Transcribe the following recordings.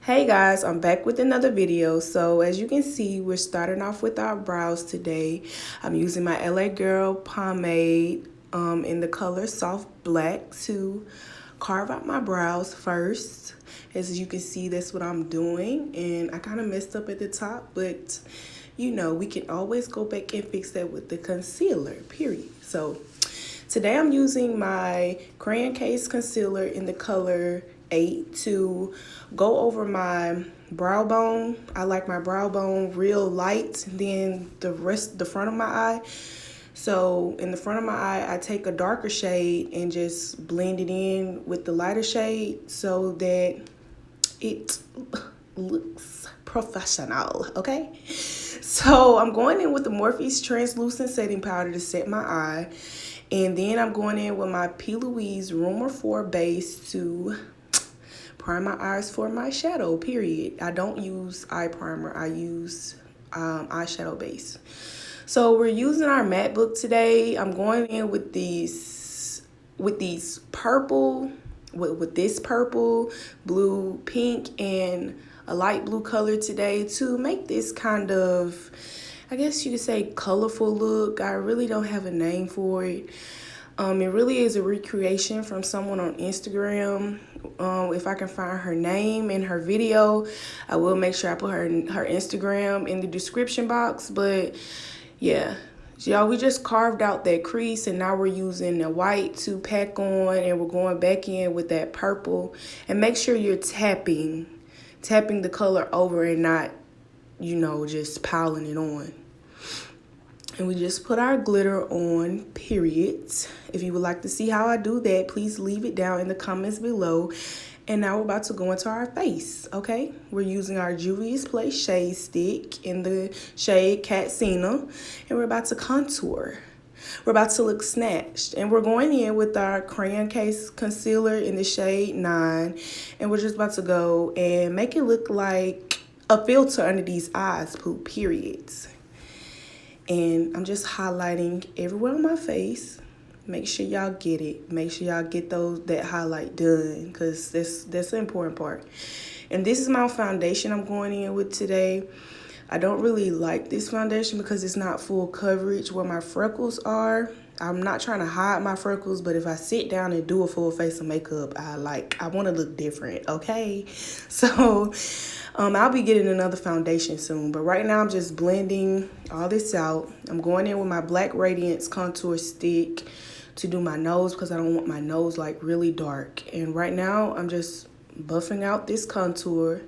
Hey guys, I'm back with another video. So as you can see, we're starting off with our brows today. I'm using my LA Girl pomade in the color Soft Black to carve out my brows first. As you can see, that's what I'm doing, and I kind of messed up at the top, but you know, we can always go back and fix that with the concealer, period. So today I'm using my crayon case concealer in the color 8 to go over my brow bone. I like my brow bone real light, then the front of my eye. So in the front of my eye, I take a darker shade and just blend it in with the lighter shade so that it looks professional, okay? So I'm going in with the Morphe's translucent setting powder to set my eye, and then I'm going in with my P. Louise Rumor 4 base to prime my eyes for my shadow, period. I don't use eye primer, I use eyeshadow base. So we're using our matte book today. I'm going in with these purple, with this purple, blue, pink, and a light blue color today to make this kind of, I guess you could say, colorful look. I really don't have a name for it. It really is a recreation from someone on Instagram. If I can find her name in her video, I will make sure I put her Instagram in the description box. But yeah, y'all, we just carved out that crease, and now we're using the white to pack on, and we're going back in with that purple. And make sure you're tapping the color over and not, you know, just piling it on. And we just put our glitter on, period. If you would like to see how I do that, please leave it down in the comments below. And now we're about to go into our face, okay? We're using our Juvia's Place Shade Stick in the shade Catsina, and we're about to contour. We're about to look snatched, and we're going in with our crayon case concealer in the shade 9, and we're just about to go and make it look like a filter under these eyes, period. And I'm just highlighting everywhere on my face. Make sure y'all get it. Make sure y'all get that highlight done, because that's the important part. And this is my foundation I'm going in with today. I don't really like this foundation because it's not full coverage where my freckles are. I'm not trying to hide my freckles, but if I sit down and do a full face of makeup, I want to look different, okay? So I'll be getting another foundation soon, but right now I'm just blending all this out. I'm going in with my Black Radiance contour stick to do my nose because I don't want my nose like really dark. And right now I'm just buffing out this contour,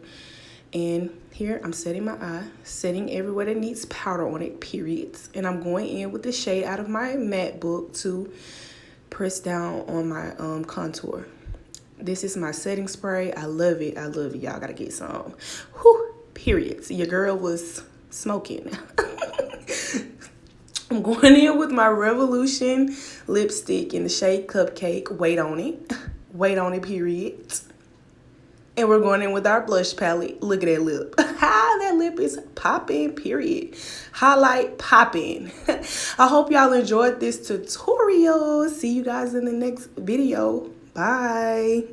and here I'm setting my eye, setting everywhere that needs powder on it, period. And I'm going in with the shade out of my matte book to press down on my contour. This is my setting spray. I love it. I love it. Y'all gotta get some. Whew, period. So your girl was smoking. I'm going in with my Revolution lipstick in the shade Cupcake. Wait on it. Wait on it, period. And we're going in with our blush palette. Look at that lip. That lip is popping, period. Highlight popping. I hope y'all enjoyed this tutorial. See you guys in the next video. Bye.